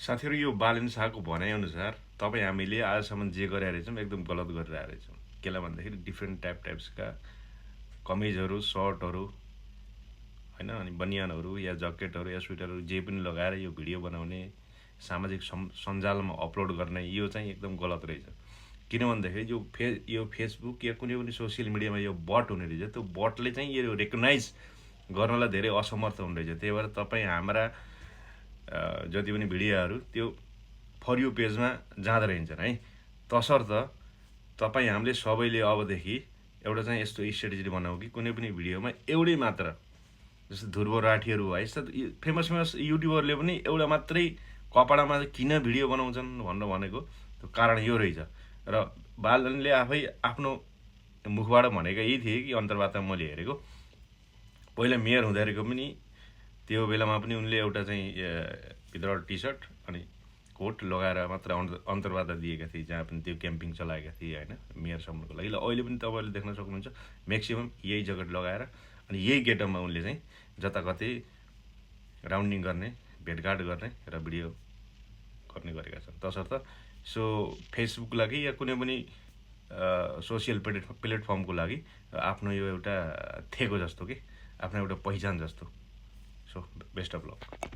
साथीहरू यो बालेन शाहको भनाइअनुसार तपाईँ हामीले आजसम्म जे गरिरहेछौँ एकदम गलत गरिरहेछौँ। केलाई भन्दाखेरि डिफ्रेन्ट टाइप्सका कमिजहरू सर्टहरू होइन अनि बनियानहरू या ज्याकेटहरू या स्वेटरहरू जे पनि लगाएर यो भिडियो बनाउने सामाजिक सञ्जालमा अपलोड गर्ने यो चाहिँ एकदम गलत रहेछ। किन भन्दाखेरि यो फेसबुक या कुनै पनि सोसियल मिडियामा यो बट हुने रहेछ। त्यो बटले चाहिँ यो रेकगनाइज गर्नलाई धेरै असमर्थ हुने रहेछ। त्यही भएर तपाईँ हाम्रा जति पनि भिडियोहरू त्यो फर यु पेजमा जाँदो रहन्छन् है। तसर्थ तपाईँ हामीले सबैले अबदेखि एउटा चाहिँ यस्तो स्ट्रेटेजी बनाऊ कि कुनै पनि भिडियोमा एउटै मात्र, जस्तो ध्रुव राठीहरू है, यस्तो फेमस युट्युबरले पनि एउटा मात्रै कपडामा किन भिडियो बनाउँछन् भनेको त्यो कारण यो रहेछ। र बालनले आफै आफ्नो मुखबाट भनेका यही थिए कि अन्तर्वार्तामा मैले हेरेको, पहिला मेयर हुँदाखेरि पनि त्यो बेलामा पनि उनले एउटा चाहिँ भित्रबाट टी सर्ट अनि कोट लगाएर मात्र अन्तर्वार्ता दिएका थिए, जहाँ पनि त्यो क्याम्पिङ चलाएका थिए होइन, मेयर सम्मको लागि। ल अहिले पनि तपाईँले देख्न सक्नुहुन्छ म्याक्सिमम् यही ज्याकेट लगाएर अनि यही गेटअपमा उनले चाहिँ जताकतै राउन्डिङ गर्ने, भेटघाट गर्ने र भिडियो गर्ने गरेका छन्। तसर्थ सो फेसबुकको लागि या कुनै पनि सोसियल प्लेटफर्मको लागि आफ्नो यो एउटा थेगो जस्तो कि आफ्नो एउटा पहिचान जस्तो। So best of lock.